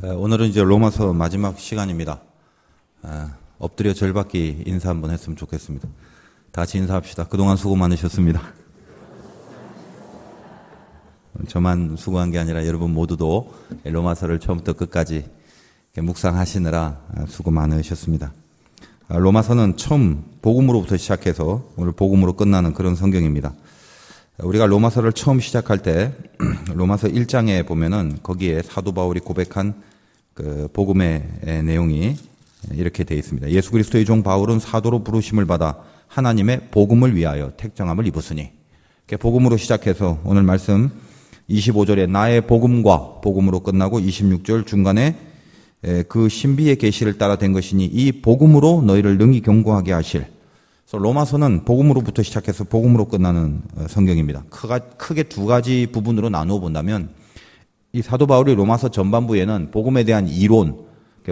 오늘은 이제 로마서 마지막 시간입니다. 엎드려 절받기 인사 한번 했으면 좋겠습니다. 다 같이 인사합시다. 그동안 수고 많으셨습니다. 저만 수고한 게 아니라 여러분 모두도 로마서를 처음부터 끝까지 묵상하시느라 수고 많으셨습니다. 로마서는 처음 복음으로부터 시작해서 오늘 복음으로 끝나는 그런 성경입니다. 우리가 로마서를 처음 시작할 때 로마서 1장에 보면은 거기에 사도 바울이 고백한 그 복음의 내용이 이렇게 되어 있습니다. 예수 그리스도의 종 바울은 사도로 부르심을 받아 하나님의 복음을 위하여 택정함을 입었으니. 복음으로 시작해서 오늘 말씀 25절에 나의 복음과 복음으로 끝나고 26절 중간에 그 신비의 계시를 따라 된 것이니 이 복음으로 너희를 능히 경고하게 하실. 그래서 로마서는 복음으로부터 시작해서 복음으로 끝나는 성경입니다. 크게 두 가지 부분으로 나누어 본다면 이 사도 바울이 로마서 전반부에는 복음에 대한 이론,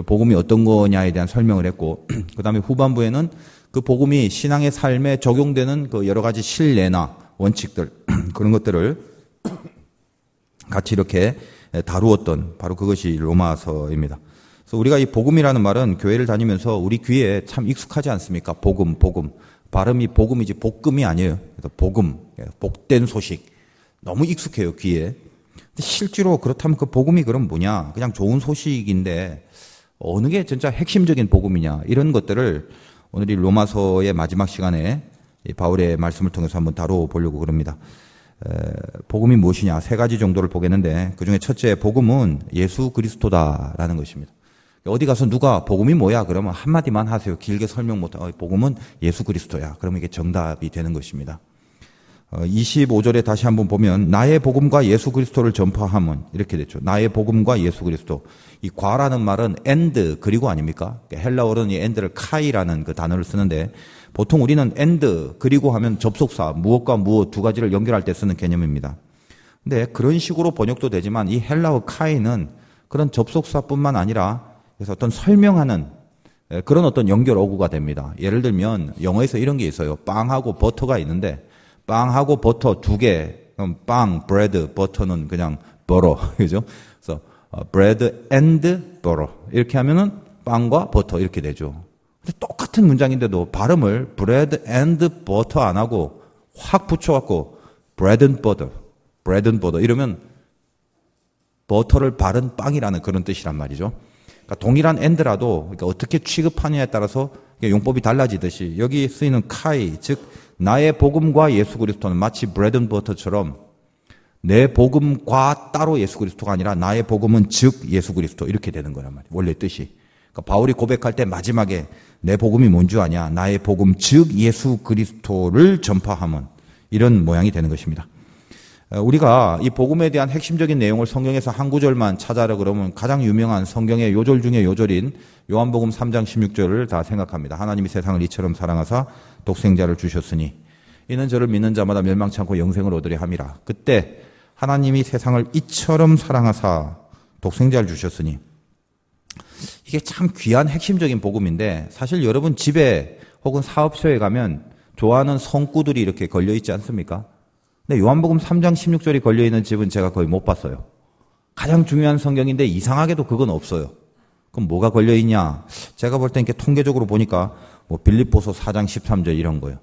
복음이 어떤 거냐에 대한 설명을 했고 그 다음에 후반부에는 그 복음이 신앙의 삶에 적용되는 그 여러 가지 신뢰나 원칙들 그런 것들을 같이 이렇게 다루었던 바로 그것이 로마서입니다. 그래서 우리가 이 복음이라는 말은 교회를 다니면서 우리 귀에 참 익숙하지 않습니까? 복음. 발음이 복음이지 복금이 아니에요. 그래서 복음, 복된 소식. 너무 익숙해요, 귀에. 근데 실제로 그렇다면 그 복음이 그럼 뭐냐? 그냥 좋은 소식인데 어느 게 진짜 핵심적인 복음이냐? 이런 것들을 오늘 이 로마서의 마지막 시간에 이 바울의 말씀을 통해서 한번 다뤄보려고 그럽니다. 복음이 무엇이냐? 세 가지 정도를 보겠는데 그중에 첫째 복음은 예수 그리스도다라는 것입니다. 어디 가서 누가 복음이 뭐야? 그러면 한마디만 하세요. 길게 설명 못하고 복음은 예수 그리스도야. 그러면 이게 정답이 되는 것입니다. 25절에 다시 한번 보면 나의 복음과 예수 그리스도를 전파함은 이렇게 됐죠. 나의 복음과 예수 그리스도. 이 과라는 말은 and 그리고 아닙니까? 헬라어로는 이 and를 카이라는 그 단어를 쓰는데 보통 우리는 and 그리고 하면 접속사 무엇과 무엇 두 가지를 연결할 때 쓰는 개념입니다. 근데 그런 식으로 번역도 되지만 이 헬라어 카이는 그런 접속사뿐만 아니라 그래서 어떤 설명하는 그런 어떤 연결 어구가 됩니다. 예를 들면 영어에서 이런 게 있어요. 빵하고 버터가 있는데 빵하고 버터 두 개, 그럼 빵, bread, 버터는 그냥 butter, 그죠? 그래서 bread and butter 이렇게 하면은 빵과 버터 이렇게 되죠. 근데 똑같은 문장인데도 발음을 bread and butter 안 하고 확 붙여갖고 bread and butter 이러면 버터를 바른 빵이라는 그런 뜻이란 말이죠. 그러니까 동일한 and라도 그러니까 어떻게 취급하느냐에 따라서 용법이 달라지듯이 여기 쓰이는 카이, 즉 나의 복음과 예수 그리스도는 마치 bread and butter처럼 내 복음과 따로 예수 그리스도가 아니라 나의 복음은 즉 예수 그리스도 이렇게 되는 거란 말이에요. 원래 뜻이. 그러니까 바울이 고백할 때 마지막에 내 복음이 뭔 줄 아냐? 나의 복음 즉 예수 그리스도를 전파함은 이런 모양이 되는 것입니다. 우리가 이 복음에 대한 핵심적인 내용을 성경에서 한 구절만 찾아라 그러면 가장 유명한 성경의 요절 중에 요절인 요한복음 3장 16절을 다 생각합니다. 하나님이 세상을 이처럼 사랑하사 독생자를 주셨으니 이는 저를 믿는 자마다 멸망치 않고 영생을 얻으려 함이라. 그때 하나님이 세상을 이처럼 사랑하사 독생자를 주셨으니 이게 참 귀한 핵심적인 복음인데 사실 여러분 집에 혹은 사업소에 가면 좋아하는 성구들이 이렇게 걸려 있지 않습니까? 근데 요한복음 3장 16절이 걸려있는 집은 제가 거의 못 봤어요. 가장 중요한 성경인데 이상하게도 그건 없어요. 그럼 뭐가 걸려있냐? 제가 볼 때 이렇게 통계적으로 보니까 뭐 빌립보서 4장 13절 이런 거예요.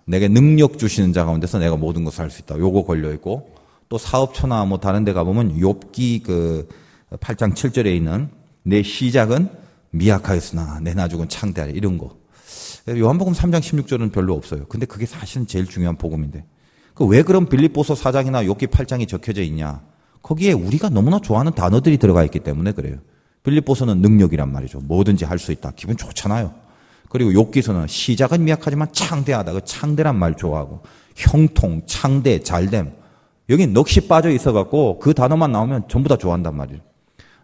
내게 능력 주시는 자 가운데서 내가 모든 것을 할 수 있다. 요거 걸려있고 또 사업처나 뭐 다른 데 가보면 욥기 그 8장 7절에 있는 내 시작은 미약하였으나 내 나중은 창대하리 이런 거. 요한복음 3장 16절은 별로 없어요. 근데 그게 사실은 제일 중요한 복음인데. 왜 그럼 빌립보서 4장이나 욥기 8장이 적혀져 있냐? 거기에 우리가 너무나 좋아하는 단어들이 들어가 있기 때문에 그래요. 빌립보서는 능력이란 말이죠. 뭐든지 할 수 있다. 기분 좋잖아요. 그리고 욥기서는 시작은 미약하지만 창대하다. 그 창대란 말 좋아하고 형통, 창대, 잘됨. 여기 넋이 빠져 있어갖고 그 단어만 나오면 전부 다 좋아한단 말이에요.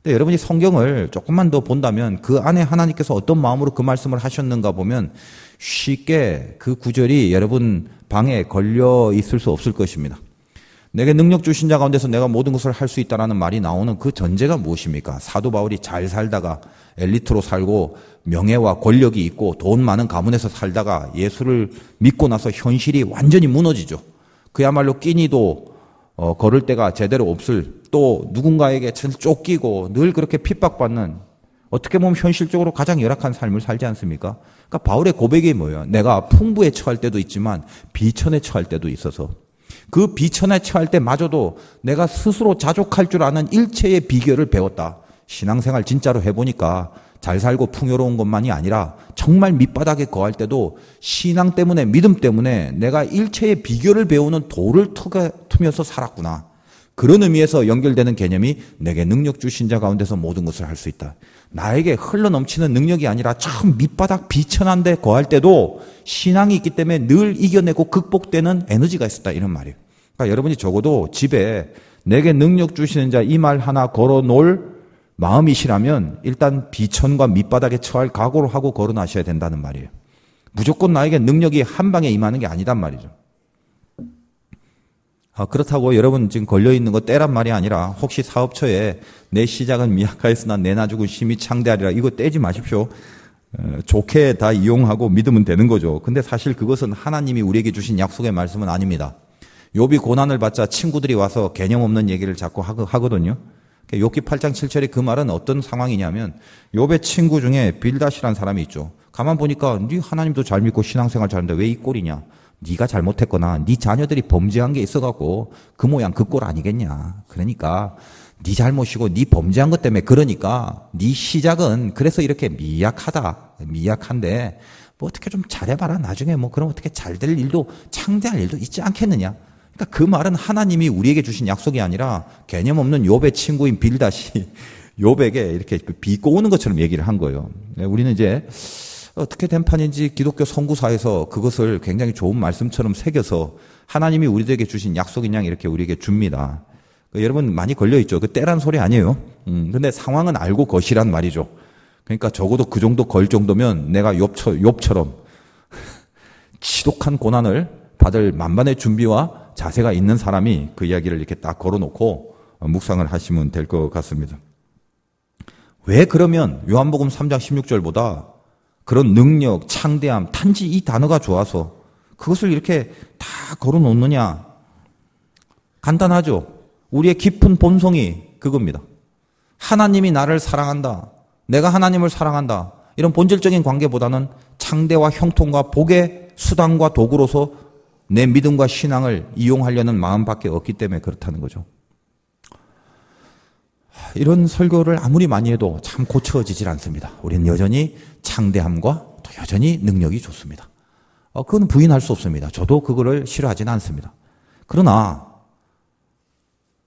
근데 여러분이 성경을 조금만 더 본다면 그 안에 하나님께서 어떤 마음으로 그 말씀을 하셨는가 보면 쉽게 그 구절이 여러분 방에 걸려 있을 수 없을 것입니다. 내게 능력 주신 자 가운데서 내가 모든 것을 할 수 있다라는 말이 나오는 그 전제가 무엇입니까? 사도 바울이 잘 살다가 엘리트로 살고 명예와 권력이 있고 돈 많은 가문에서 살다가 예수를 믿고 나서 현실이 완전히 무너지죠. 그야말로 끼니도 걸을 데가 제대로 없을 또 누군가에게 쫓기고 늘 그렇게 핍박받는, 어떻게 보면 현실적으로 가장 열악한 삶을 살지 않습니까? 그러니까 바울의 고백이 뭐예요? 내가 풍부에 처할 때도 있지만 비천에 처할 때도 있어서, 그 비천에 처할 때마저도 내가 스스로 자족할 줄 아는 일체의 비결을 배웠다. 신앙생활 진짜로 해보니까 잘 살고 풍요로운 것만이 아니라 정말 밑바닥에 거할 때도 신앙 때문에, 믿음 때문에 내가 일체의 비결을 배우는 도를 트면서 살았구나. 그런 의미에서 연결되는 개념이 내게 능력 주신 자 가운데서 모든 것을 할 수 있다. 나에게 흘러넘치는 능력이 아니라 참 밑바닥 비천한 데 거할 때도 신앙이 있기 때문에 늘 이겨내고 극복되는 에너지가 있었다, 이런 말이에요. 그러니까 여러분이 적어도 집에 내게 능력 주시는 자 이 말 하나 걸어놓을 마음이시라면 일단 비천과 밑바닥에 처할 각오를 하고 걸어나셔야 된다는 말이에요. 무조건 나에게 능력이 한 방에 임하는 게 아니단 말이죠. 그렇다고 여러분 지금 걸려있는 거 떼란 말이 아니라, 혹시 사업처에 내 시작은 미약하였으나 내 나중은 심히 창대하리라, 이거 떼지 마십시오. 좋게 다 이용하고 믿으면 되는 거죠. 근데 사실 그것은 하나님이 우리에게 주신 약속의 말씀은 아닙니다. 욥이 고난을 받자 친구들이 와서 개념 없는 얘기를 자꾸 하거든요. 욥기 8장 7절에 그 말은 어떤 상황이냐면, 욥의 친구 중에 빌닷이라는 사람이 있죠. 가만 보니까 네 하나님도 잘 믿고 신앙생활 잘하는데 왜 이 꼴이냐? 네가 잘못했거나 네 자녀들이 범죄한 게 있어갖고 그 모양 그 꼴 아니겠냐. 그러니까 네 잘못이고 네 범죄한 것 때문에, 그러니까 네 시작은 그래서 이렇게 미약한데 뭐 어떻게 좀 잘해봐라. 나중에 뭐 그럼 어떻게 잘 될 일도, 창대할 일도 있지 않겠느냐. 그러니까 그 말은 하나님이 우리에게 주신 약속이 아니라 개념 없는 욥의 친구인 빌닷이 욥에게 이렇게 비꼬는 것처럼 얘기를 한 거예요. 우리는 이제 어떻게 된 판인지 기독교 선구사에서 그것을 굉장히 좋은 말씀처럼 새겨서 하나님이 우리에게 주신 약속인 양 이렇게 우리에게 줍니다. 여러분 많이 걸려있죠. 그 때란 소리 아니에요. 근데 상황은 알고 것이란 말이죠. 그러니까 적어도 그 정도 걸 정도면 내가 욥처럼 지독한 고난을 받을 만반의 준비와 자세가 있는 사람이 그 이야기를 이렇게 딱 걸어놓고 묵상을 하시면 될 것 같습니다. 왜 그러면 요한복음 3장 16절보다 그런 능력, 창대함, 단지 이 단어가 좋아서 그것을 이렇게 다 걸어놓느냐? 간단하죠. 우리의 깊은 본성이 그겁니다. 하나님이 나를 사랑한다. 내가 하나님을 사랑한다. 이런 본질적인 관계보다는 창대와 형통과 복의 수단과 도구로서 내 믿음과 신앙을 이용하려는 마음밖에 없기 때문에 그렇다는 거죠. 이런 설교를 아무리 많이 해도 참 고쳐지질 않습니다. 우리는 여전히 창대함과 또 여전히 능력이 좋습니다. 그건 부인할 수 없습니다. 저도 그거를 싫어하지는 않습니다. 그러나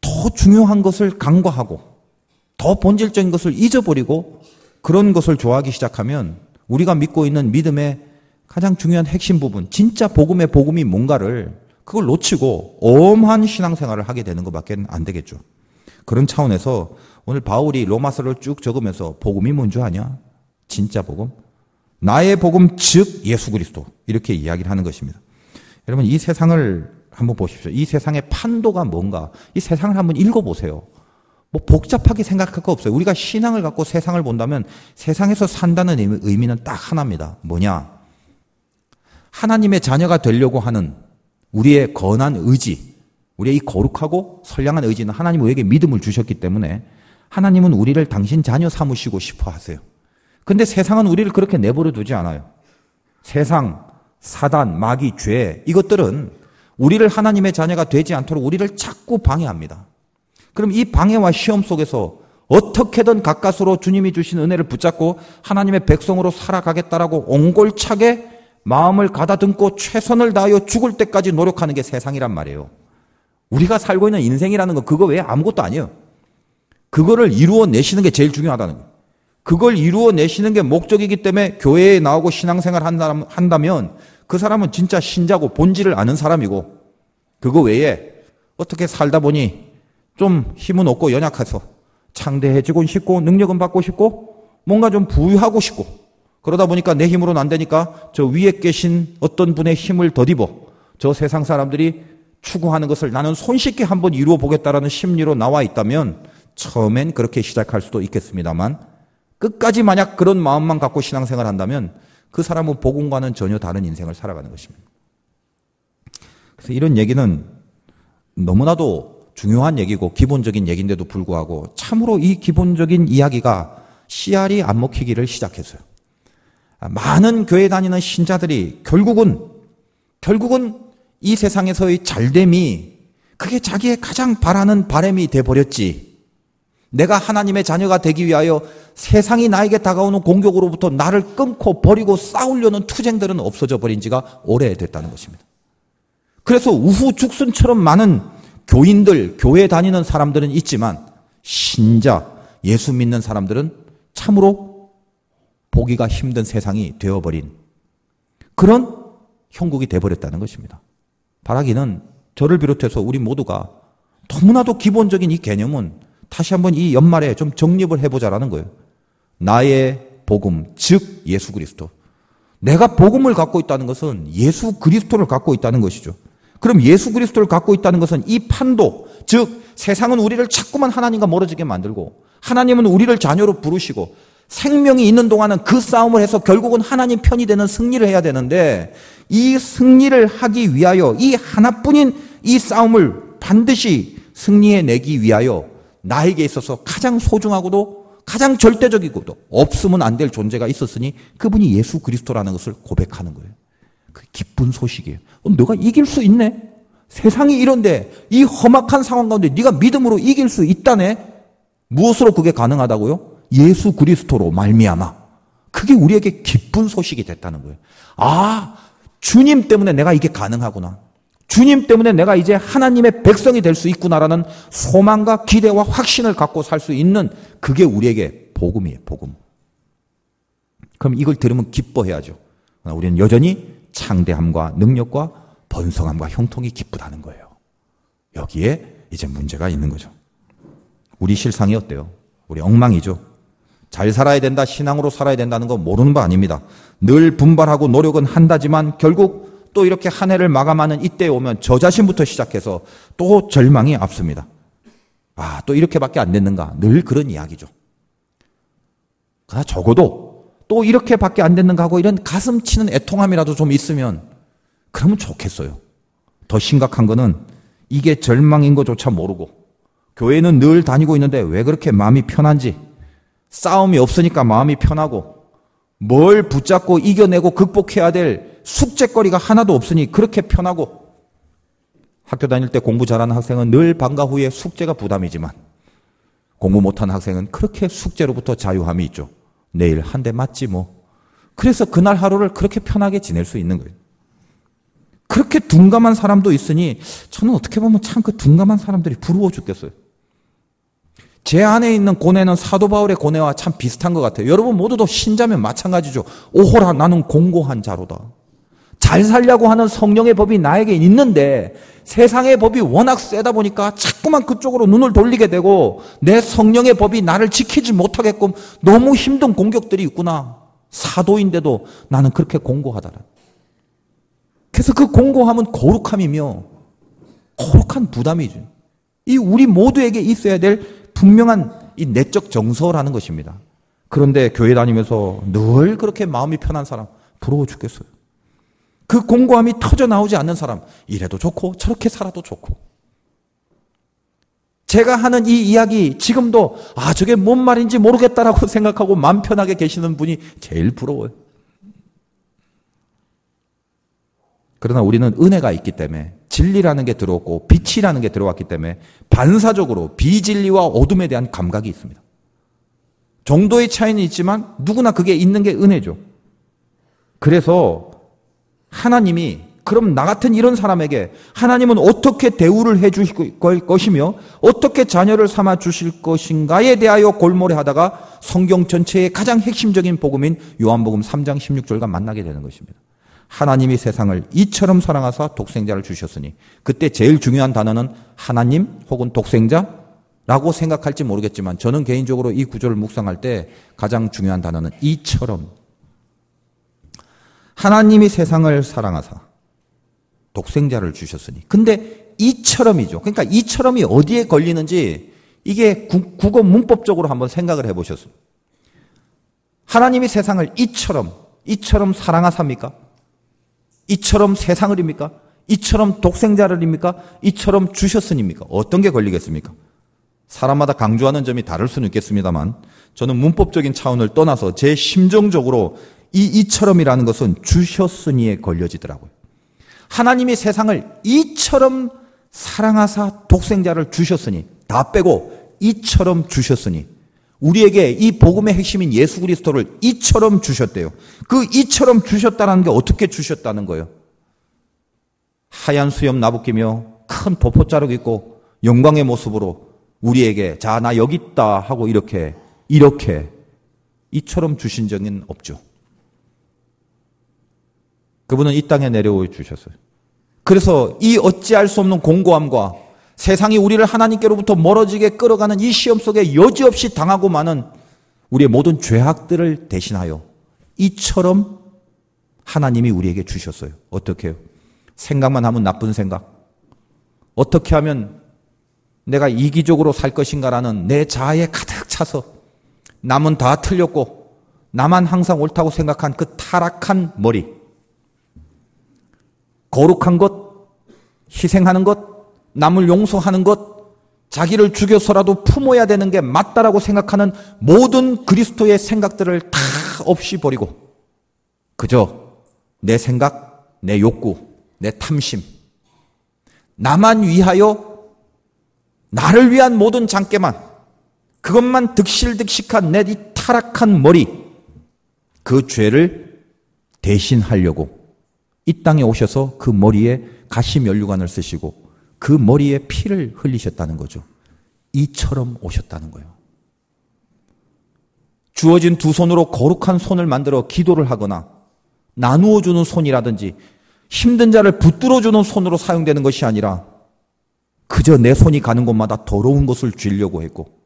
더 중요한 것을 간과하고 더 본질적인 것을 잊어버리고 그런 것을 좋아하기 시작하면 우리가 믿고 있는 믿음의 가장 중요한 핵심 부분, 진짜 복음의 복음이 뭔가를 그걸 놓치고 엄한 신앙생활을 하게 되는 것밖에 안 되겠죠. 그런 차원에서 오늘 바울이 로마서를 쭉 적으면서 복음이 뭔 줄 아냐? 진짜 복음. 나의 복음 즉 예수 그리스도. 이렇게 이야기를 하는 것입니다. 여러분 이 세상을 한번 보십시오. 이 세상의 판도가 뭔가. 이 세상을 한번 읽어보세요. 뭐 복잡하게 생각할 거 없어요. 우리가 신앙을 갖고 세상을 본다면 세상에서 산다는 의미는 딱 하나입니다. 뭐냐? 하나님의 자녀가 되려고 하는 우리의 건한 의지, 우리의 이 거룩하고 선량한 의지는 하나님 우리에게 믿음을 주셨기 때문에 하나님은 우리를 당신 자녀 삼으시고 싶어 하세요. 근데 세상은 우리를 그렇게 내버려 두지 않아요. 세상, 사단, 마귀, 죄 이것들은 우리를 하나님의 자녀가 되지 않도록 우리를 자꾸 방해합니다. 그럼 이 방해와 시험 속에서 어떻게든 가까스로 주님이 주신 은혜를 붙잡고 하나님의 백성으로 살아가겠다라고 옹골차게 마음을 가다듬고 최선을 다하여 죽을 때까지 노력하는 게 세상이란 말이에요. 우리가 살고 있는 인생이라는 건 그거 외에 아무것도 아니에요. 그거를 이루어내시는 게 제일 중요하다는 거예요. 그걸 이루어내시는 게 목적이기 때문에 교회에 나오고 신앙생활 한다면 그 사람은 진짜 신자고 본질을 아는 사람이고, 그거 외에 어떻게 살다 보니 좀 힘은 없고 연약해서 창대해지고 싶고 능력은 받고 싶고 뭔가 좀 부유하고 싶고 그러다 보니까 내 힘으로는 안 되니까 저 위에 계신 어떤 분의 힘을 덧입어 저 세상 사람들이 추구하는 것을 나는 손쉽게 한번 이루어 보겠다라는 심리로 나와 있다면 처음엔 그렇게 시작할 수도 있겠습니다만 끝까지 만약 그런 마음만 갖고 신앙생활을 한다면 그 사람은 복음과는 전혀 다른 인생을 살아가는 것입니다. 그래서 이런 얘기는 너무나도 중요한 얘기고 기본적인 얘기인데도 불구하고 참으로 이 기본적인 이야기가 씨알이 안 먹히기를 시작했어요. 많은 교회 다니는 신자들이 결국은 이 세상에서의 잘됨이 그게 자기의 가장 바라는 바람이 돼버렸지. 내가 하나님의 자녀가 되기 위하여 세상이 나에게 다가오는 공격으로부터 나를 끊고 버리고 싸우려는 투쟁들은 없어져 버린 지가 오래됐다는 것입니다. 그래서 우후죽순처럼 많은 교인들, 교회 다니는 사람들은 있지만 신자, 예수 믿는 사람들은 참으로 보기가 힘든 세상이 되어버린 그런 형국이 되어버렸다는 것입니다. 바라기는 저를 비롯해서 우리 모두가 너무나도 기본적인 이 개념은 다시 한번 이 연말에 좀 정립을 해보자라는 거예요. 나의 복음, 즉 예수 그리스도. 내가 복음을 갖고 있다는 것은 예수 그리스도를 갖고 있다는 것이죠. 그럼 예수 그리스도를 갖고 있다는 것은 이 판도, 즉 세상은 우리를 자꾸만 하나님과 멀어지게 만들고 하나님은 우리를 자녀로 부르시고 생명이 있는 동안은 그 싸움을 해서 결국은 하나님 편이 되는 승리를 해야 되는데 이 승리를 하기 위하여 이 하나뿐인 이 싸움을 반드시 승리해내기 위하여 나에게 있어서 가장 소중하고도 가장 절대적이고도 없으면 안 될 존재가 있었으니 그분이 예수 그리스도라는 것을 고백하는 거예요. 그 기쁜 소식이에요. 너가 이길 수 있네. 세상이 이런데 이 험악한 상황 가운데 네가 믿음으로 이길 수 있다네. 무엇으로 그게 가능하다고요? 예수 그리스도로 말미암아. 그게 우리에게 기쁜 소식이 됐다는 거예요. 아, 주님 때문에 내가 이게 가능하구나. 주님 때문에 내가 이제 하나님의 백성이 될 수 있구나라는 소망과 기대와 확신을 갖고 살 수 있는 그게 우리에게 복음이에요. 복음. 그럼 이걸 들으면 기뻐해야죠. 우리는 여전히 창대함과 능력과 번성함과 형통이 기쁘다는 거예요. 여기에 이제 문제가 있는 거죠. 우리 실상이 어때요? 우리 엉망이죠. 잘 살아야 된다, 신앙으로 살아야 된다는 거 모르는 바 아닙니다. 늘 분발하고 노력은 한다지만 결국 또 이렇게 한 해를 마감하는 이때에 오면 저 자신부터 시작해서 또 절망이 앞섭니다. 아, 또 이렇게밖에 안 됐는가? 늘 그런 이야기죠. 그러나 적어도 또 이렇게밖에 안 됐는가 하고 이런 가슴 치는 애통함이라도 좀 있으면 그러면 좋겠어요. 더 심각한 거는 이게 절망인 것조차 모르고 교회는 늘 다니고 있는데 왜 그렇게 마음이 편한지, 싸움이 없으니까 마음이 편하고 뭘 붙잡고 이겨내고 극복해야 될 숙제거리가 하나도 없으니 그렇게 편하고, 학교 다닐 때 공부 잘하는 학생은 늘 방과 후에 숙제가 부담이지만 공부 못하는 학생은 그렇게 숙제로부터 자유함이 있죠. 내일 한 대 맞지 뭐. 그래서 그날 하루를 그렇게 편하게 지낼 수 있는 거예요. 그렇게 둔감한 사람도 있으니 저는 어떻게 보면 참 그 둔감한 사람들이 부러워 죽겠어요. 제 안에 있는 고뇌는 사도 바울의 고뇌와 참 비슷한 것 같아요. 여러분 모두도 신자면 마찬가지죠. 오호라 나는 공고한 자로다. 잘 살려고 하는 성령의 법이 나에게 있는데 세상의 법이 워낙 세다 보니까 자꾸만 그쪽으로 눈을 돌리게 되고 내 성령의 법이 나를 지키지 못하게끔 너무 힘든 공격들이 있구나. 사도인데도 나는 그렇게 공고하더라. 그래서 그 공고함은 거룩함이며 거룩한 부담이죠. 이 우리 모두에게 있어야 될 분명한 이 내적 정서라는 것입니다. 그런데 교회 다니면서 늘 그렇게 마음이 편한 사람 부러워 죽겠어요. 그 공고함이 터져 나오지 않는 사람 이래도 좋고 저렇게 살아도 좋고. 제가 하는 이 이야기 지금도 아 저게 뭔 말인지 모르겠다라고 생각하고 마음 편하게 계시는 분이 제일 부러워요. 그러나 우리는 은혜가 있기 때문에 진리라는 게 들어왔고 빛이라는 게 들어왔기 때문에 반사적으로 비진리와 어둠에 대한 감각이 있습니다. 정도의 차이는 있지만 누구나 그게 있는 게 은혜죠. 그래서 하나님이 그럼 나 같은 이런 사람에게 하나님은 어떻게 대우를 해 주실 것이며 어떻게 자녀를 삼아 주실 것인가에 대하여 골몰해하다가 성경 전체의 가장 핵심적인 복음인 요한복음 3장 16절과 만나게 되는 것입니다. 하나님이 세상을 이처럼 사랑하사 독생자를 주셨으니, 그때 제일 중요한 단어는 하나님 혹은 독생자라고 생각할지 모르겠지만 저는 개인적으로 이 구절을 묵상할 때 가장 중요한 단어는 이처럼. 하나님이 세상을 사랑하사 독생자를 주셨으니. 근데 이처럼이죠. 그러니까 이처럼이 어디에 걸리는지 이게 국어 문법적으로 한번 생각을 해보셨어요. 하나님이 세상을 이처럼 사랑하사입니까? 이처럼 세상을입니까? 이처럼 독생자를입니까? 이처럼 주셨으니입니까? 어떤 게 걸리겠습니까? 사람마다 강조하는 점이 다를 수는 있겠습니다만 저는 문법적인 차원을 떠나서 제 심정적으로 이처럼이라는 것은 주셨으니에 걸려지더라고요. 하나님이 세상을 이처럼 사랑하사 독생자를 주셨으니, 다 빼고 이처럼 주셨으니, 우리에게 이 복음의 핵심인 예수 그리스도를 이처럼 주셨대요. 그 이처럼 주셨다는 게 어떻게 주셨다는 거예요? 하얀 수염 나부끼며 큰 도포자락 입고 영광의 모습으로 우리에게 자, 나 여기 있다 하고 이렇게 이처럼 주신 적은 없죠. 그분은 이 땅에 내려오 주셨어요. 그래서 이 어찌할 수 없는 공고함과 세상이 우리를 하나님께로부터 멀어지게 끌어가는 이 시험 속에 여지없이 당하고 마는 우리의 모든 죄악들을 대신하여 이처럼 하나님이 우리에게 주셨어요. 어떻게 해요? 생각만 하면 나쁜 생각. 어떻게 하면 내가 이기적으로 살 것인가라는 내 자아에 가득 차서 남은 다 틀렸고 나만 항상 옳다고 생각한 그 타락한 머리. 거룩한 것, 희생하는 것, 남을 용서하는 것, 자기를 죽여서라도 품어야 되는 게 맞다라고 생각하는 모든 그리스도의 생각들을 다 없이 버리고 그저 내 생각, 내 욕구, 내 탐심, 나만 위하여 나를 위한 모든 장깨만, 그것만 득실득식한 내 이 타락한 머리, 그 죄를 대신하려고 이 땅에 오셔서 그 머리에 가시면류관을 쓰시고 그 머리에 피를 흘리셨다는 거죠. 이처럼 오셨다는 거예요. 주어진 두 손으로 거룩한 손을 만들어 기도를 하거나 나누어주는 손이라든지 힘든 자를 붙들어주는 손으로 사용되는 것이 아니라 그저 내 손이 가는 곳마다 더러운 것을 쥐려고 했고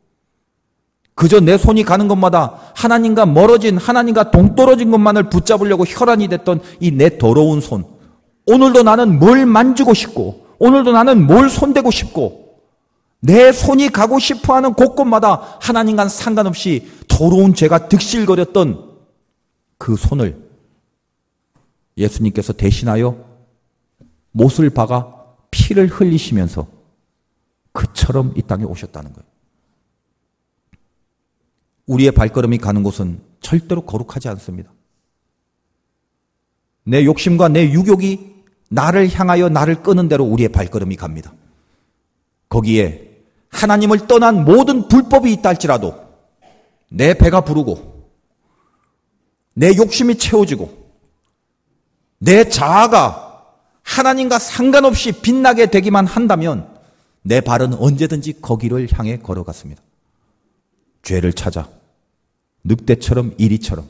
그저 내 손이 가는 곳마다 하나님과 멀어진, 하나님과 동떨어진 것만을 붙잡으려고 혈안이 됐던 이 내 더러운 손. 오늘도 나는 뭘 만지고 싶고 오늘도 나는 뭘 손대고 싶고 내 손이 가고 싶어하는 곳곳마다 하나님과 상관없이 더러운 죄가 득실거렸던 그 손을 예수님께서 대신하여 못을 박아 피를 흘리시면서 그처럼 이 땅에 오셨다는 거예요. 우리의 발걸음이 가는 곳은 절대로 거룩하지 않습니다. 내 욕심과 내 유욕이 나를 향하여 나를 끄는 대로 우리의 발걸음이 갑니다. 거기에 하나님을 떠난 모든 불법이 있다 할지라도 내 배가 부르고 내 욕심이 채워지고 내 자아가 하나님과 상관없이 빛나게 되기만 한다면 내 발은 언제든지 거기를 향해 걸어갔습니다. 죄를 찾아 늑대처럼 이리처럼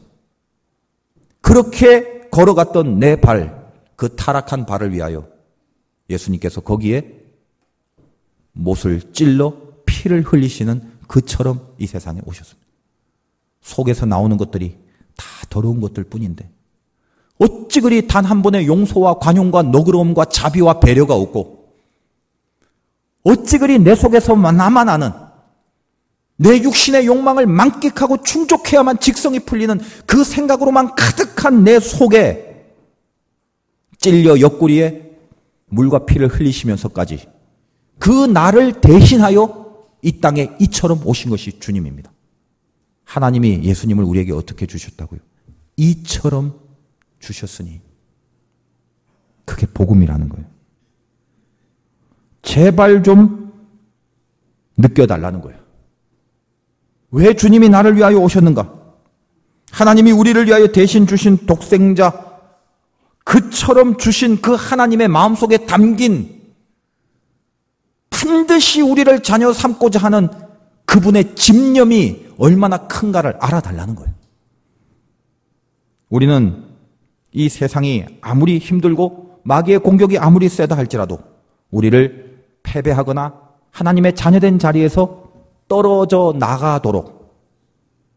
그렇게 걸어갔던 내 발, 그 타락한 발을 위하여 예수님께서 거기에 못을 찔러 피를 흘리시는 그처럼 이 세상에 오셨습니다. 속에서 나오는 것들이 다 더러운 것들 뿐인데 어찌 그리 단 한 번의 용서와 관용과 너그러움과 자비와 배려가 없고 어찌 그리 내 속에서 나만 아는 내 육신의 욕망을 만끽하고 충족해야만 직성이 풀리는 그 생각으로만 가득한 내 속에 찔려 옆구리에 물과 피를 흘리시면서까지 그 나를 대신하여 이 땅에 이처럼 오신 것이 주님입니다. 하나님이 예수님을 우리에게 어떻게 주셨다고요? 이처럼 주셨으니 그게 복음이라는 거예요. 제발 좀 느껴달라는 거예요. 왜 주님이 나를 위하여 오셨는가? 하나님이 우리를 위하여 대신 주신 독생자, 그처럼 주신 그 하나님의 마음속에 담긴 반드시 우리를 자녀 삼고자 하는 그분의 집념이 얼마나 큰가를 알아달라는 거예요. 우리는 이 세상이 아무리 힘들고 마귀의 공격이 아무리 세다 할지라도 우리를 패배하거나 하나님의 자녀된 자리에서 떨어져 나가도록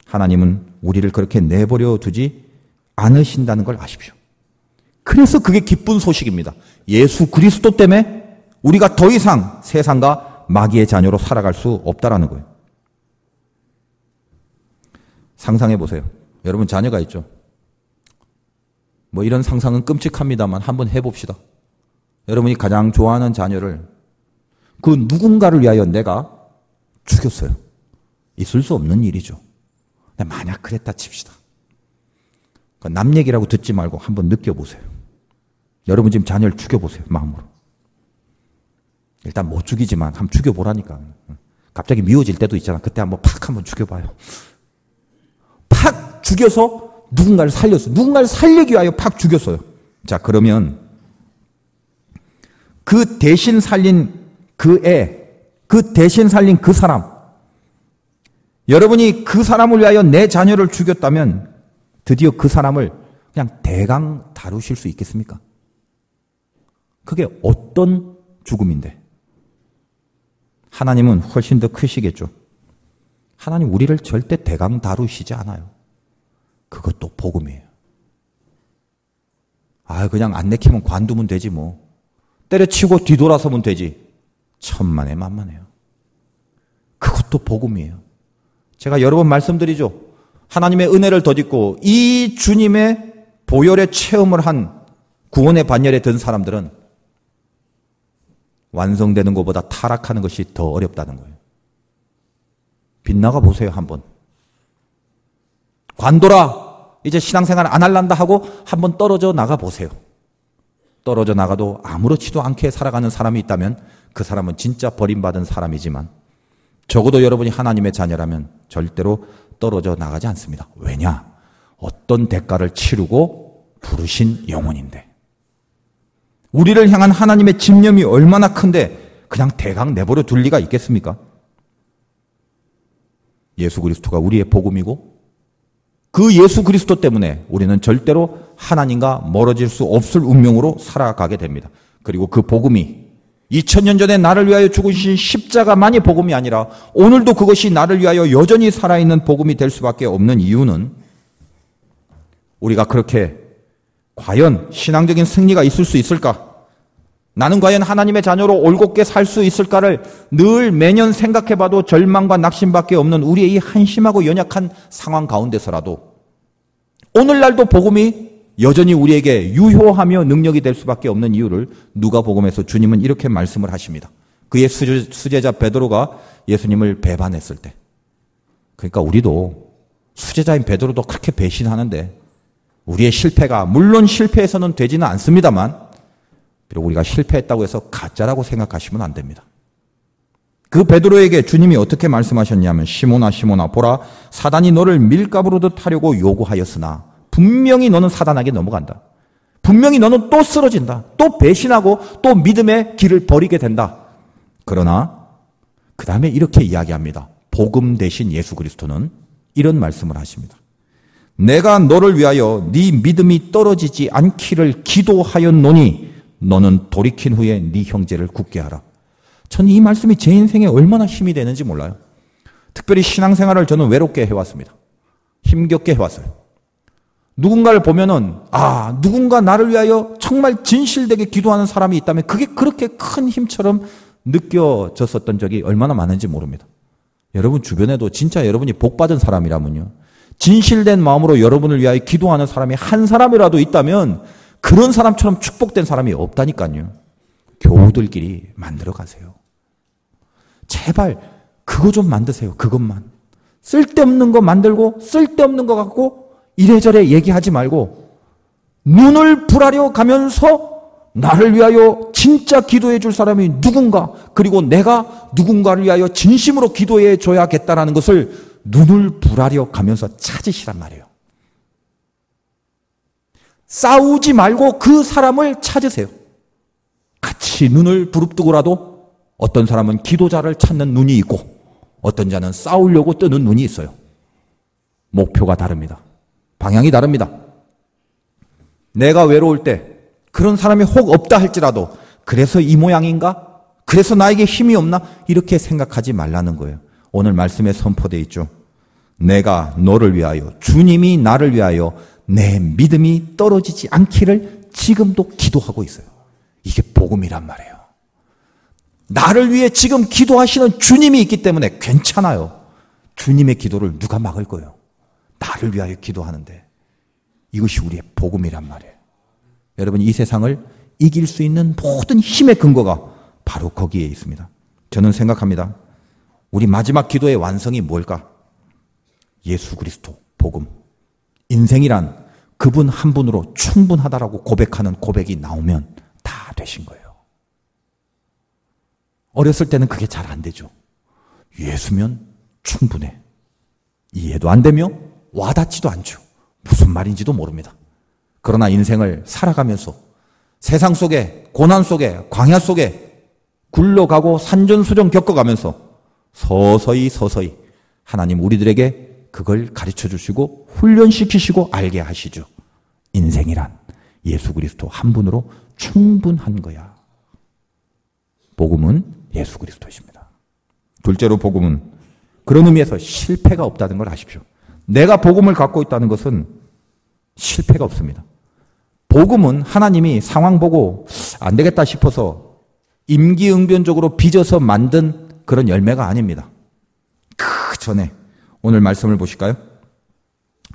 하나님은 우리를 그렇게 내버려 두지 않으신다는 걸 아십시오. 그래서 그게 기쁜 소식입니다. 예수 그리스도 때문에 우리가 더 이상 세상과 마귀의 자녀로 살아갈 수 없다라는 거예요. 상상해 보세요. 여러분 자녀가 있죠. 뭐 이런 상상은 끔찍합니다만 한번 해봅시다. 여러분이 가장 좋아하는 자녀를 그 누군가를 위하여 내가 죽였어요. 있을 수 없는 일이죠. 만약 그랬다 칩시다. 남 얘기라고 듣지 말고 한번 느껴보세요. 여러분 지금 자녀를 죽여보세요. 마음으로. 일단 못 죽이지만 한번 죽여보라니까. 갑자기 미워질 때도 있잖아. 그때 한번 팍 한번 죽여봐요. 팍 죽여서 누군가를 살렸어요. 누군가를 살리기 위하여 팍 죽였어요. 자, 그러면 그 대신 살린 그 애, 그 대신 살린 그 사람, 여러분이 그 사람을 위하여 내 자녀를 죽였다면 드디어 그 사람을 그냥 대강 다루실 수 있겠습니까? 그게 어떤 죽음인데? 하나님은 훨씬 더 크시겠죠. 하나님 우리를 절대 대강 다루시지 않아요. 그것도 복음이에요. 그냥 안 내키면 관두면 되지 뭐. 때려치고 뒤돌아서면 되지. 천만에 만만해요. 그것도 복음이에요. 제가 여러 번 말씀드리죠. 하나님의 은혜를 덧입고 이 주님의 보혈의 체험을 한 구원의 반열에 든 사람들은 완성되는 것보다 타락하는 것이 더 어렵다는 거예요. 빗나가 보세요, 한번. 관둬라! 이제 신앙생활 안 할란다 하고 한번 떨어져 나가 보세요. 떨어져 나가도 아무렇지도 않게 살아가는 사람이 있다면 그 사람은 진짜 버림받은 사람이지만 적어도 여러분이 하나님의 자녀라면 절대로 떨어져 나가지 않습니다. 왜냐? 어떤 대가를 치르고 부르신 영혼인데. 우리를 향한 하나님의 집념이 얼마나 큰데 그냥 대강 내버려 둘 리가 있겠습니까? 예수 그리스도가 우리의 복음이고 그 예수 그리스도 때문에 우리는 절대로 하나님과 멀어질 수 없을 운명으로 살아가게 됩니다. 그리고 그 복음이 2000년 전에 나를 위하여 죽으신 십자가만이 복음이 아니라 오늘도 그것이 나를 위하여 여전히 살아있는 복음이 될 수밖에 없는 이유는 우리가 그렇게 과연 신앙적인 승리가 있을 수 있을까? 나는 과연 하나님의 자녀로 올곧게 살 수 있을까를 늘 매년 생각해봐도 절망과 낙심밖에 없는 우리의 이 한심하고 연약한 상황 가운데서라도 오늘날도 복음이 여전히 우리에게 유효하며 능력이 될 수밖에 없는 이유를 누가복음에서 주님은 이렇게 말씀을 하십니다. 그의 수제자 베드로가 예수님을 배반했을 때. 그러니까 우리도 수제자인 베드로도 그렇게 배신하는데 우리의 실패가 물론 실패해서는 되지는 않습니다만 비록 우리가 실패했다고 해서 가짜라고 생각하시면 안 됩니다. 그 베드로에게 주님이 어떻게 말씀하셨냐면 시몬아 시몬아 보라 사단이 너를 밀가부르듯 하려고 요구하였으나 분명히 너는 사단에게 넘어간다. 분명히 너는 또 쓰러진다. 또 배신하고 또 믿음의 길을 버리게 된다. 그러나 그 다음에 이렇게 이야기합니다. 복음 대신 예수 그리스도는 이런 말씀을 하십니다. 내가 너를 위하여 네 믿음이 떨어지지 않기를 기도하였노니 너는 돌이킨 후에 네 형제를 굳게 하라. 저는 이 말씀이 제 인생에 얼마나 힘이 되는지 몰라요. 특별히 신앙생활을 저는 외롭게 해왔습니다. 힘겹게 해왔어요. 누군가를 보면은 누군가 나를 위하여 정말 진실되게 기도하는 사람이 있다면 그게 그렇게 큰 힘처럼 느껴졌었던 적이 얼마나 많은지 모릅니다. 여러분 주변에도 진짜 여러분이 복받은 사람이라면요. 진실된 마음으로 여러분을 위하여 기도하는 사람이 한 사람이라도 있다면 그런 사람처럼 축복된 사람이 없다니까요. 교우들끼리 만들어 가세요. 제발 그거 좀 만드세요. 그것만. 쓸데없는 거 만들고 쓸데없는 거 갖고 이래저래 얘기하지 말고 눈을 불하려 가면서 나를 위하여 진짜 기도해 줄 사람이 누군가 그리고 내가 누군가를 위하여 진심으로 기도해 줘야겠다라는 것을 눈을 불하려 가면서 찾으시란 말이에요. 싸우지 말고 그 사람을 찾으세요. 같이 눈을 부릅뜨고라도 어떤 사람은 기도자를 찾는 눈이 있고 어떤 자는 싸우려고 뜨는 눈이 있어요. 목표가 다릅니다. 방향이 다릅니다. 내가 외로울 때 그런 사람이 혹 없다 할지라도 그래서 이 모양인가? 그래서 나에게 힘이 없나? 이렇게 생각하지 말라는 거예요. 오늘 말씀에 선포되어 있죠. 내가 너를 위하여 주님이 나를 위하여 내 믿음이 떨어지지 않기를 지금도 기도하고 있어요. 이게 복음이란 말이에요. 나를 위해 지금 기도하시는 주님이 있기 때문에 괜찮아요. 주님의 기도를 누가 막을 거예요? 나를 위하여 기도하는데 이것이 우리의 복음이란 말이에요. 여러분 이 세상을 이길 수 있는 모든 힘의 근거가 바로 거기에 있습니다. 저는 생각합니다. 우리 마지막 기도의 완성이 뭘까? 예수 그리스도, 복음. 인생이란 그분 한 분으로 충분하다라고 고백하는 고백이 나오면 다 되신 거예요. 어렸을 때는 그게 잘 안 되죠. 예수면 충분해. 이해도 안 되며 와닿지도 않죠. 무슨 말인지도 모릅니다. 그러나 인생을 살아가면서 세상 속에, 고난 속에, 광야 속에 굴러가고 산전수전 겪어가면서 서서히 하나님 우리들에게 그걸 가르쳐 주시고 훈련시키시고 알게 하시죠. 인생이란 예수 그리스도 한 분으로 충분한 거야. 복음은 예수 그리스도이십니다. 둘째로 복음은 그런 의미에서 실패가 없다는 걸 아십시오. 내가 복음을 갖고 있다는 것은 실패가 없습니다. 복음은 하나님이 상황 보고 안 되겠다 싶어서 임기응변적으로 빚어서 만든 그런 열매가 아닙니다. 그 전에 오늘 말씀을 보실까요?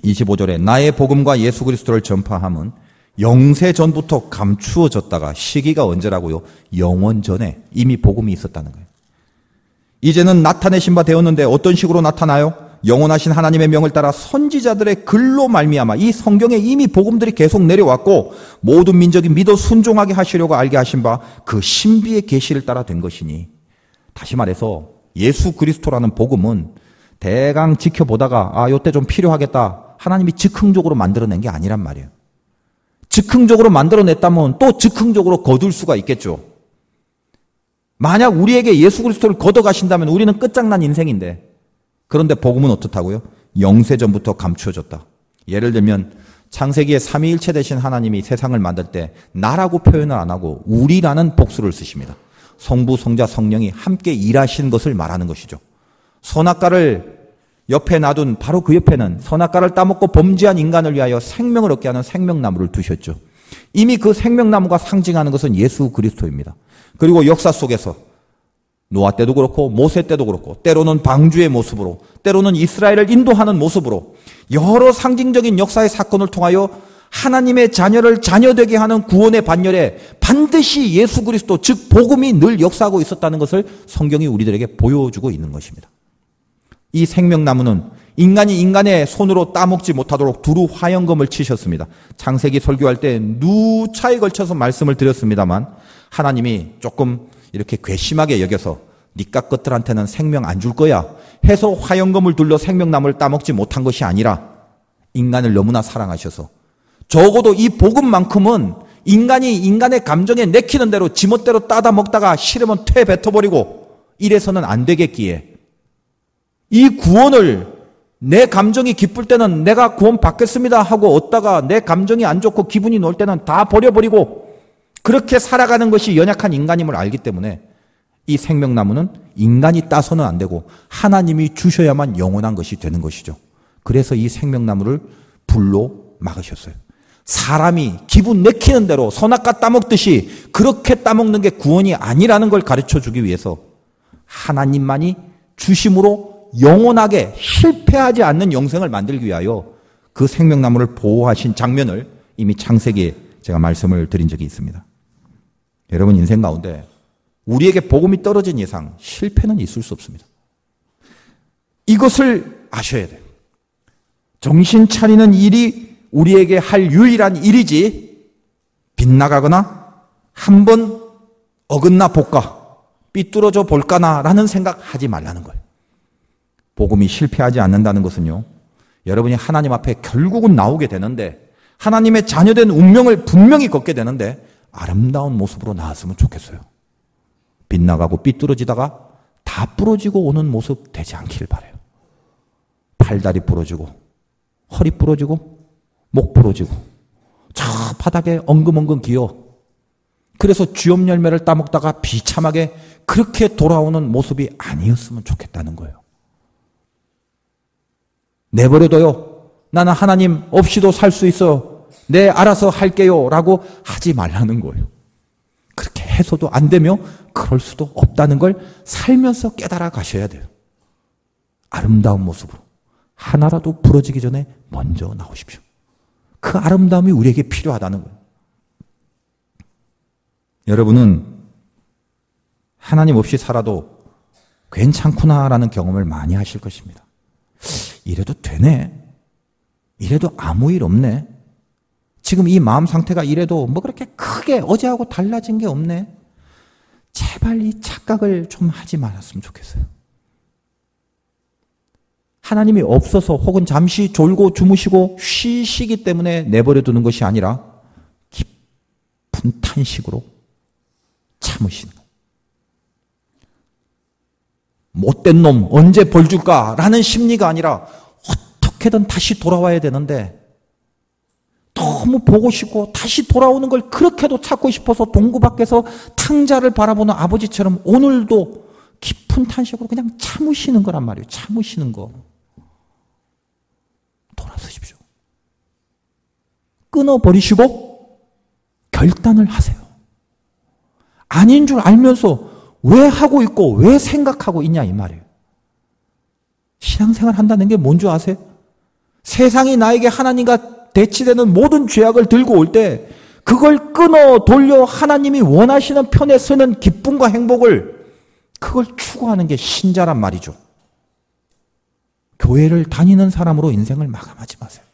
25절에 나의 복음과 예수 그리스도를 전파함은 영세 전부터 감추어졌다가 시기가 언제라고요? 영원 전에 이미 복음이 있었다는 거예요. 이제는 나타내신 바 되었는데 어떤 식으로 나타나요? 영원하신 하나님의 명을 따라 선지자들의 글로 말미암아 이 성경에 이미 복음들이 계속 내려왔고 모든 민족이 믿어 순종하게 하시려고 알게 하신 바 그 신비의 계시를 따라 된 것이니, 다시 말해서 예수 그리스도라는 복음은 대강 지켜보다가 요때 좀 필요하겠다 하나님이 즉흥적으로 만들어낸 게 아니란 말이에요. 즉흥적으로 만들어냈다면 또 즉흥적으로 거둘 수가 있겠죠. 만약 우리에게 예수 그리스도를 걷어가신다면 우리는 끝장난 인생인데, 그런데 복음은 어떻다고요? 영세전부터 감추어졌다. 예를 들면 창세기의 삼위일체 되신 하나님이 세상을 만들 때 나라고 표현을 안 하고 우리라는 복수를 쓰십니다. 성부, 성자, 성령이 함께 일하신 것을 말하는 것이죠. 선악과를 옆에 놔둔 바로 그 옆에는 선악과를 따먹고 범죄한 인간을 위하여 생명을 얻게 하는 생명나무를 두셨죠. 이미 그 생명나무가 상징하는 것은 예수 그리스도입니다. 그리고 역사 속에서 노아 때도 그렇고 모세 때도 그렇고 때로는 방주의 모습으로, 때로는 이스라엘을 인도하는 모습으로 여러 상징적인 역사의 사건을 통하여 하나님의 자녀를 자녀되게 하는 구원의 반열에 반드시 예수 그리스도, 즉 복음이 늘 역사하고 있었다는 것을 성경이 우리들에게 보여주고 있는 것입니다. 이 생명나무는 인간이 인간의 손으로 따먹지 못하도록 두루 화영검을 치셨습니다. 창세기 설교할 때 누차에 걸쳐서 말씀을 드렸습니다만 하나님이 조금 이렇게 괘씸하게 여겨서 니까 것들한테는 생명 안 줄 거야 해서 화영검을 둘러 생명나무를 따먹지 못한 것이 아니라 인간을 너무나 사랑하셔서 적어도 이 복음만큼은 인간이 인간의 감정에 내키는 대로 지멋대로 따다 먹다가 싫으면 퇴 뱉어버리고 이래서는 안 되겠기에 이 구원을 내 감정이 기쁠 때는 내가 구원 받겠습니다 하고 얻다가 내 감정이 안 좋고 기분이 놓을 때는 다 버려버리고 그렇게 살아가는 것이 연약한 인간임을 알기 때문에 이 생명나무는 인간이 따서는 안 되고 하나님이 주셔야만 영원한 것이 되는 것이죠. 그래서 이 생명나무를 불로 막으셨어요. 사람이 기분 내키는 대로 선악과 따먹듯이 그렇게 따먹는 게 구원이 아니라는 걸 가르쳐 주기 위해서 하나님만이 주심으로 영원하게 실패하지 않는 영생을 만들기 위하여 그 생명나무를 보호하신 장면을 이미 창세기에 제가 말씀을 드린 적이 있습니다. 여러분 인생 가운데 우리에게 복음이 떨어진 이상 실패는 있을 수 없습니다. 이것을 아셔야 돼요. 정신 차리는 일이 우리에게 할 유일한 일이지 빗나가거나 한번 어긋나 볼까 삐뚤어져 볼까나 라는 생각 하지 말라는 거예요. 복음이 실패하지 않는다는 것은요, 여러분이 하나님 앞에 결국은 나오게 되는데 하나님의 자녀된 운명을 분명히 걷게 되는데 아름다운 모습으로 나왔으면 좋겠어요. 빗나가고 삐뚤어지다가 다 부러지고 오는 모습 되지 않길 바라요. 팔다리 부러지고 허리 부러지고 목 부러지고 저 바닥에 엉금엉금 기어 그래서 쥐엄 열매를 따먹다가 비참하게 그렇게 돌아오는 모습이 아니었으면 좋겠다는 거예요. 내버려둬요. 나는 하나님 없이도 살 수 있어요. 네, 알아서 할게요. 라고 하지 말라는 거예요. 그렇게 해서도 안 되며 그럴 수도 없다는 걸 살면서 깨달아 가셔야 돼요. 아름다운 모습으로 하나라도 부러지기 전에 먼저 나오십시오. 그 아름다움이 우리에게 필요하다는 거예요. 여러분은 하나님 없이 살아도 괜찮구나라는 경험을 많이 하실 것입니다. 이래도 되네. 이래도 아무 일 없네. 지금 이 마음 상태가 이래도 뭐 그렇게 크게 어제하고 달라진 게 없네. 제발 이 착각을 좀 하지 말았으면 좋겠어요. 하나님이 없어서 혹은 잠시 졸고 주무시고 쉬시기 때문에 내버려 두는 것이 아니라 깊은 탄식으로 참으시는 거예요. 못된 놈 언제 벌 줄까라는 심리가 아니라 어떻게든 다시 돌아와야 되는데 너무 보고 싶고 다시 돌아오는 걸 그렇게도 찾고 싶어서 동구 밖에서 탕자를 바라보는 아버지처럼 오늘도 깊은 탄식으로 그냥 참으시는 거란 말이에요. 참으시는 거. 돌아서십시오. 끊어버리시고 결단을 하세요. 아닌 줄 알면서 왜 하고 있고 왜 생각하고 있냐 이 말이에요. 신앙생활 한다는 게 뭔 줄 아세요? 세상이 나에게 하나님과 대치되는 모든 죄악을 들고 올 때 그걸 끊어 돌려 하나님이 원하시는 편에 서는 기쁨과 행복을 그걸 추구하는 게 신자란 말이죠. 교회를 다니는 사람으로 인생을 마감하지 마세요.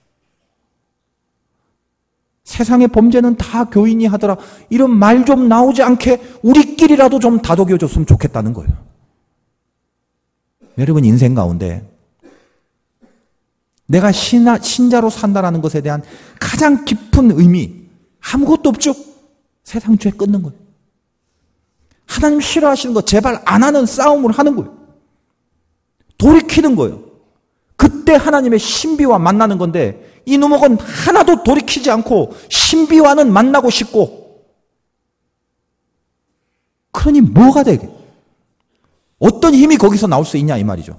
세상의 범죄는 다 교인이 하더라. 이런 말 좀 나오지 않게 우리끼리라도 좀 다독여줬으면 좋겠다는 거예요. 여러분 인생 가운데 내가 신자로 산다라는 것에 대한 가장 깊은 의미 아무것도 없죠. 세상 죄 끊는 거예요. 하나님 싫어하시는 거 제발 안 하는 싸움을 하는 거예요. 돌이키는 거예요. 그때 하나님의 신비와 만나는 건데 이 누목은 하나도 돌이키지 않고 신비와는 만나고 싶고 그러니 뭐가 되게 어떤 힘이 거기서 나올 수 있냐 이 말이죠.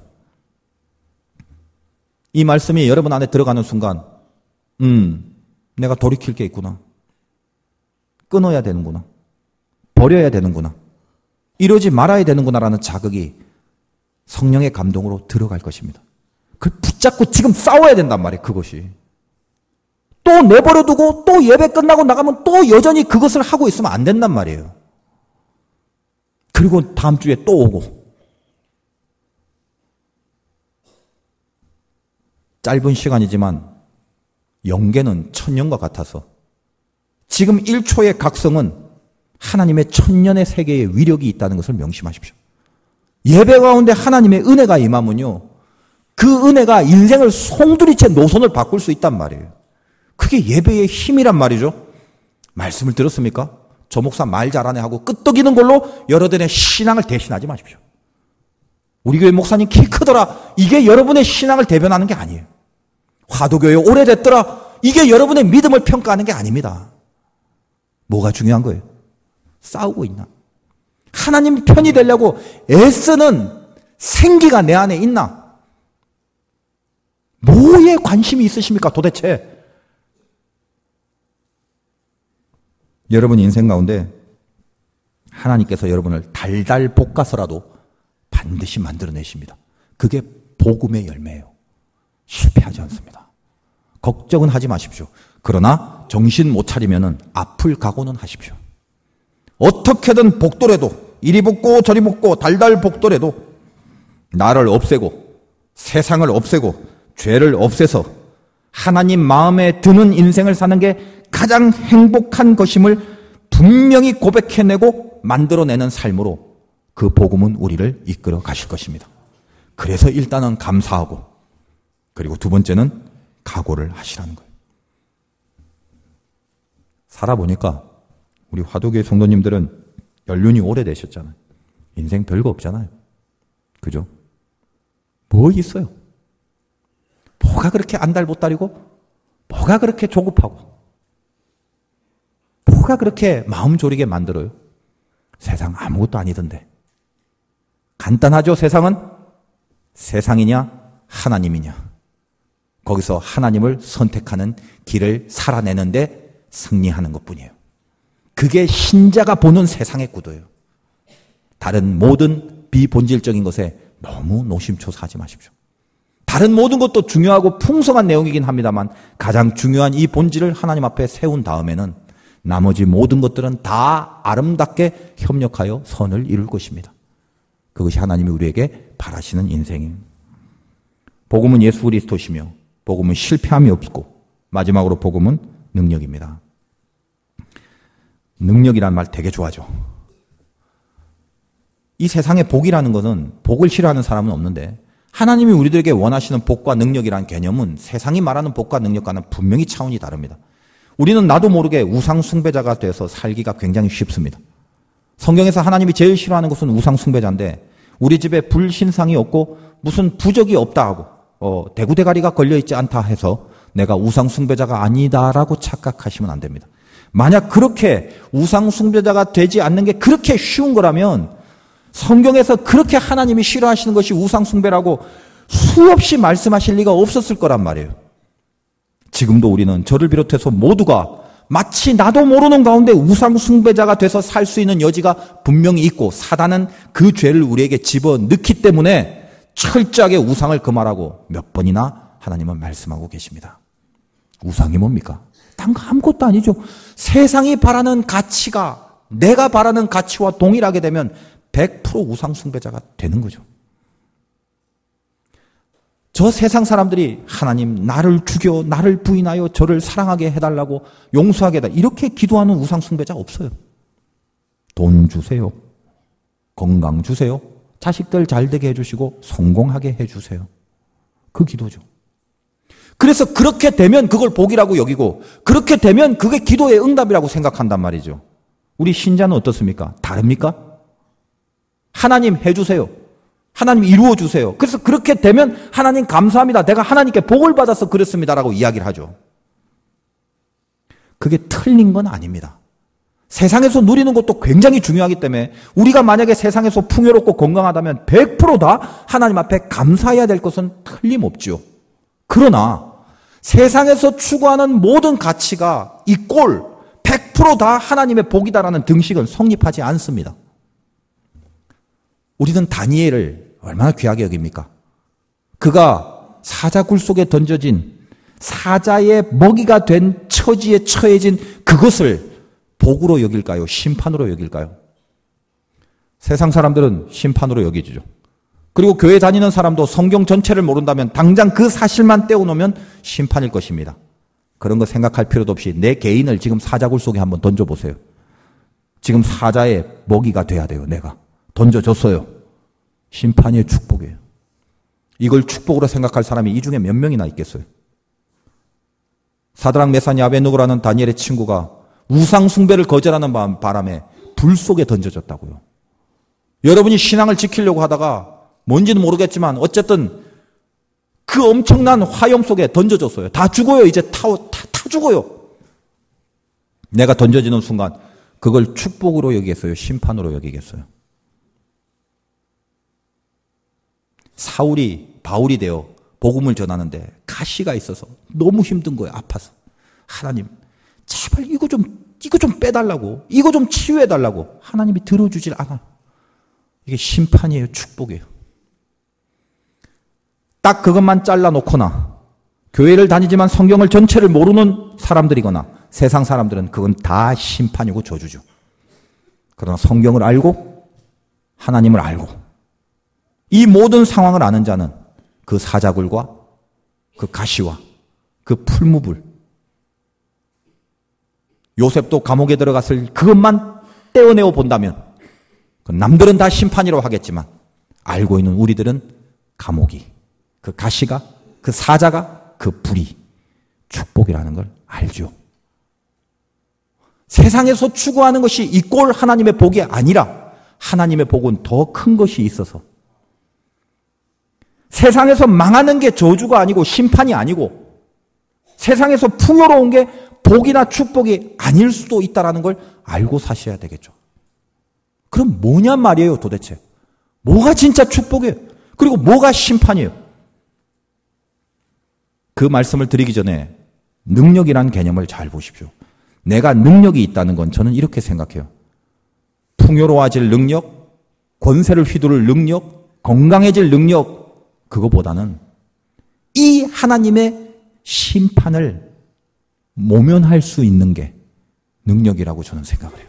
이 말씀이 여러분 안에 들어가는 순간 내가 돌이킬 게 있구나. 끊어야 되는구나. 버려야 되는구나. 이러지 말아야 되는구나라는 자극이 성령의 감동으로 들어갈 것입니다. 그걸 붙잡고 지금 싸워야 된단 말이에요. 그것이. 또 내버려두고 또 예배 끝나고 나가면 또 여전히 그것을 하고 있으면 안 된단 말이에요. 그리고 다음 주에 또 오고. 짧은 시간이지만 영계는 천년과 같아서 지금 1초의 각성은 하나님의 천년의 세계의 위력이 있다는 것을 명심하십시오. 예배 가운데 하나님의 은혜가 임하면요. 그 은혜가 인생을 송두리째 노선을 바꿀 수 있단 말이에요. 그게 예배의 힘이란 말이죠. 말씀을 들었습니까? 저 목사 말 잘하네 하고 끄떡이는 걸로 여러분의 신앙을 대신하지 마십시오. 우리 교회 목사님 키 크더라. 이게 여러분의 신앙을 대변하는 게 아니에요. 화도교회 오래됐더라. 이게 여러분의 믿음을 평가하는 게 아닙니다. 뭐가 중요한 거예요? 싸우고 있나? 하나님 편이 되려고 애쓰는 생기가 내 안에 있나? 뭐에 관심이 있으십니까 도대체? 여러분 인생 가운데 하나님께서 여러분을 달달 볶아서라도 반드시 만들어내십니다. 그게 복음의 열매예요. 실패하지 않습니다. 걱정은 하지 마십시오. 그러나 정신 못 차리면은 아플 각오는 하십시오. 어떻게든 복도래도 이리 복고 저리 복고 달달 복도래도 나를 없애고 세상을 없애고 죄를 없애서 하나님 마음에 드는 인생을 사는 게 가장 행복한 것임을 분명히 고백해내고 만들어내는 삶으로 그 복음은 우리를 이끌어 가실 것입니다. 그래서 일단은 감사하고 그리고 두 번째는 각오를 하시라는 거예요. 살아보니까 우리 화도교회 성도님들은 연륜이 오래되셨잖아요. 인생 별거 없잖아요. 그죠? 뭐 있어요? 뭐가 그렇게 안달못달이고 뭐가 그렇게 조급하고 뭐가 그렇게 마음 졸이게 만들어요? 세상 아무것도 아니던데. 간단하죠, 세상은? 세상이냐, 하나님이냐. 거기서 하나님을 선택하는 길을 살아내는데 승리하는 것뿐이에요. 그게 신자가 보는 세상의 구도예요. 다른 모든 비본질적인 것에 너무 노심초사하지 마십시오. 다른 모든 것도 중요하고 풍성한 내용이긴 합니다만 가장 중요한 이 본질을 하나님 앞에 세운 다음에는 나머지 모든 것들은 다 아름답게 협력하여 선을 이룰 것입니다. 그것이 하나님이 우리에게 바라시는 인생이에요. 복음은 예수 그리스도시며 복음은 실패함이 없고 마지막으로 복음은 능력입니다. 능력이란 말 되게 좋아하죠. 이 세상에 복이라는 것은 복을 싫어하는 사람은 없는데 하나님이 우리들에게 원하시는 복과 능력이라는 개념은 세상이 말하는 복과 능력과는 분명히 차원이 다릅니다. 우리는 나도 모르게 우상 숭배자가 돼서 살기가 굉장히 쉽습니다. 성경에서 하나님이 제일 싫어하는 것은 우상 숭배자인데 우리 집에 불신상이 없고 무슨 부적이 없다 하고 대구대가리가 걸려있지 않다 해서 내가 우상 숭배자가 아니다라고 착각하시면 안 됩니다. 만약 그렇게 우상 숭배자가 되지 않는 게 그렇게 쉬운 거라면 성경에서 그렇게 하나님이 싫어하시는 것이 우상 숭배라고 수없이 말씀하실 리가 없었을 거란 말이에요. 지금도 우리는 저를 비롯해서 모두가 마치 나도 모르는 가운데 우상 숭배자가 돼서 살 수 있는 여지가 분명히 있고 사단은 그 죄를 우리에게 집어넣기 때문에 철저하게 우상을 금하라고 몇 번이나 하나님은 말씀하고 계십니다. 우상이 뭡니까? 딴 거 아무것도 아니죠. 세상이 바라는 가치가 내가 바라는 가치와 동일하게 되면 100% 우상 숭배자가 되는 거죠. 저 세상 사람들이 하나님 나를 죽여 나를 부인하여 저를 사랑하게 해달라고 용서하게 해달라 이렇게 기도하는 우상 숭배자 없어요. 돈 주세요. 건강 주세요. 자식들 잘 되게 해주시고 성공하게 해주세요. 그 기도죠. 그래서 그렇게 되면 그걸 복이라고 여기고 그렇게 되면 그게 기도의 응답이라고 생각한단 말이죠. 우리 신자는 어떻습니까? 다릅니까? 하나님 해주세요. 하나님 이루어주세요. 그래서 그렇게 되면 하나님 감사합니다. 내가 하나님께 복을 받아서 그랬습니다라고 이야기를 하죠. 그게 틀린 건 아닙니다. 세상에서 누리는 것도 굉장히 중요하기 때문에 우리가 만약에 세상에서 풍요롭고 건강하다면 100% 다 하나님 앞에 감사해야 될 것은 틀림없죠. 그러나 세상에서 추구하는 모든 가치가 이 꼴 100% 다 하나님의 복이다라는 등식은 성립하지 않습니다. 우리는 다니엘을 얼마나 귀하게 여깁니까? 그가 사자굴 속에 던져진 사자의 먹이가 된 처지에 처해진 그것을 복으로 여길까요? 심판으로 여길까요? 세상 사람들은 심판으로 여기죠. 그리고 교회 다니는 사람도 성경 전체를 모른다면 당장 그 사실만 떼어놓으면 심판일 것입니다. 그런 거 생각할 필요도 없이 내 개인을 지금 사자굴 속에 한번 던져보세요. 지금 사자의 먹이가 돼야 돼요. 내가 던져줬어요. 심판의 축복이에요. 이걸 축복으로 생각할 사람이 이 중에 몇 명이나 있겠어요? 사드락 메사니 아벤누고라는 다니엘의 친구가 우상 숭배를 거절하는 바람에 불 속에 던져졌다고요. 여러분이 신앙을 지키려고 하다가 뭔지는 모르겠지만 어쨌든 그 엄청난 화염 속에 던져졌어요. 다 죽어요. 이제 다 죽어요. 내가 던져지는 순간 그걸 축복으로 여기겠어요? 심판으로 여기겠어요? 바울이 되어 복음을 전하는데 가시가 있어서 너무 힘든 거예요. 아파서. 하나님 제발 이거 좀 빼달라고, 이거 좀 치유해달라고. 하나님이 들어주질 않아요. 이게 심판이에요? 축복이에요? 딱 그것만 잘라놓거나 교회를 다니지만 성경을 전체를 모르는 사람들이거나 세상 사람들은 그건 다 심판이고 저주죠. 그러나 성경을 알고 하나님을 알고 이 모든 상황을 아는 자는 그 사자굴과 그 가시와 그 풀무불, 요셉도 감옥에 들어갔을 그것만 떼어내어 본다면 남들은 다 심판이라고 하겠지만 알고 있는 우리들은 감옥이, 그 가시가, 그 사자가, 그 불이 축복이라는 걸 알죠. 세상에서 추구하는 것이 이 꼴 하나님의 복이 아니라 하나님의 복은 더 큰 것이 있어서 세상에서 망하는 게 저주가 아니고 심판이 아니고 세상에서 풍요로운 게 복이나 축복이 아닐 수도 있다는 걸 알고 사셔야 되겠죠. 그럼 뭐냔 말이에요 도대체. 뭐가 진짜 축복이에요? 그리고 뭐가 심판이에요? 그 말씀을 드리기 전에 능력이라는 개념을 잘 보십시오. 내가 능력이 있다는 건 저는 이렇게 생각해요. 풍요로워질 능력, 권세를 휘두를 능력, 건강해질 능력, 그거보다는 이 하나님의 심판을 모면할 수 있는 게 능력이라고 저는 생각을 해요.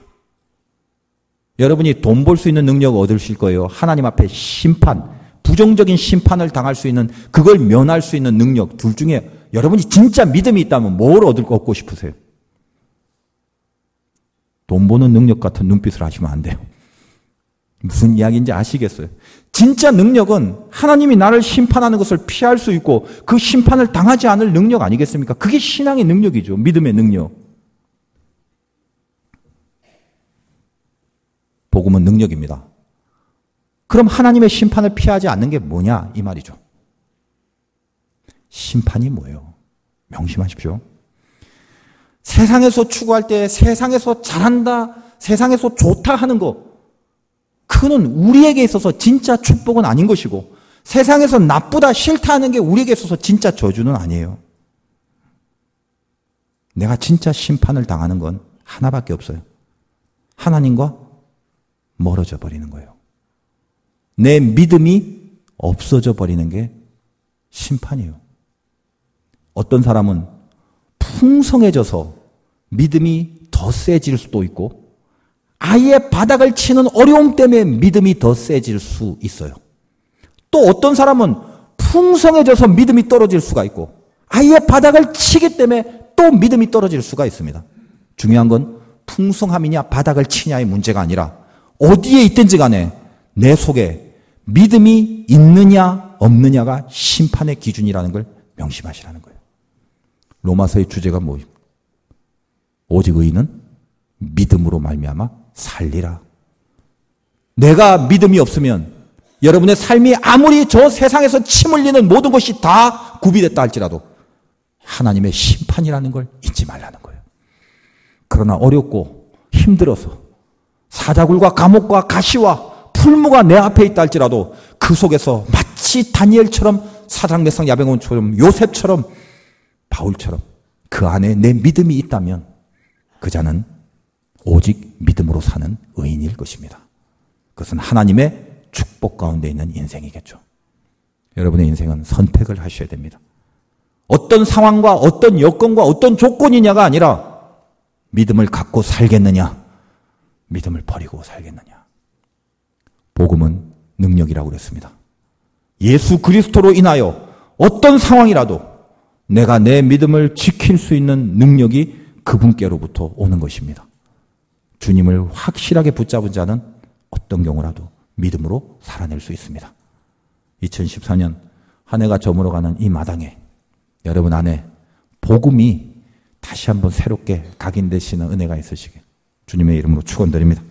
여러분이 돈 벌 수 있는 능력 얻으실 거예요. 하나님 앞에 심판, 부정적인 심판을 당할 수 있는, 그걸 면할 수 있는 능력 둘 중에 여러분이 진짜 믿음이 있다면 뭘 얻고 싶으세요? 돈 버는 능력 같은 눈빛을 하시면 안 돼요. 무슨 이야기인지 아시겠어요? 진짜 능력은 하나님이 나를 심판하는 것을 피할 수 있고 그 심판을 당하지 않을 능력 아니겠습니까? 그게 신앙의 능력이죠. 믿음의 능력. 복음은 능력입니다. 그럼 하나님의 심판을 피하지 않는 게 뭐냐 이 말이죠. 심판이 뭐예요? 명심하십시오. 세상에서 추구할 때 세상에서 잘한다, 세상에서 좋다 하는 거, 그거는 우리에게 있어서 진짜 축복은 아닌 것이고 세상에서 나쁘다, 싫다 하는 게 우리에게 있어서 진짜 저주는 아니에요. 내가 진짜 심판을 당하는 건 하나밖에 없어요. 하나님과 멀어져 버리는 거예요. 내 믿음이 없어져 버리는 게 심판이에요. 어떤 사람은 풍성해져서 믿음이 더 세질 수도 있고 아예 바닥을 치는 어려움 때문에 믿음이 더 세질 수 있어요. 또 어떤 사람은 풍성해져서 믿음이 떨어질 수가 있고 아예 바닥을 치기 때문에 또 믿음이 떨어질 수가 있습니다. 중요한 건 풍성함이냐 바닥을 치냐의 문제가 아니라 어디에 있든지 간에 내 속에 믿음이 있느냐 없느냐가 심판의 기준이라는 걸 명심하시라는 거예요. 로마서의 주제가 뭐예요? 오직 의인은 믿음으로 말미암아 살리라. 내가 믿음이 없으면 여러분의 삶이 아무리 저 세상에서 침 흘리는 모든 것이 다 구비됐다 할지라도 하나님의 심판이라는 걸 잊지 말라는 거예요. 그러나 어렵고 힘들어서 사자굴과 감옥과 가시와 풀무가 내 앞에 있다 할지라도 그 속에서 마치 다니엘처럼 사드락 메삭 야벳고니고처럼 요셉처럼 바울처럼 그 안에 내 믿음이 있다면 그 자는 오직 믿음으로 사는 의인일 것입니다. 그것은 하나님의 축복 가운데 있는 인생이겠죠. 여러분의 인생은 선택을 하셔야 됩니다. 어떤 상황과 어떤 여건과 어떤 조건이냐가 아니라 믿음을 갖고 살겠느냐, 믿음을 버리고 살겠느냐. 복음은 능력이라고 그랬습니다. 예수 그리스도로 인하여 어떤 상황이라도 내가 내 믿음을 지킬 수 있는 능력이 그분께로부터 오는 것입니다. 주님을 확실하게 붙잡은 자는 어떤 경우라도 믿음으로 살아낼 수 있습니다. 2014년 한 해가 저물어가는 이 마당에 여러분 안에 복음이 다시 한번 새롭게 각인되시는 은혜가 있으시길 주님의 이름으로 축원드립니다.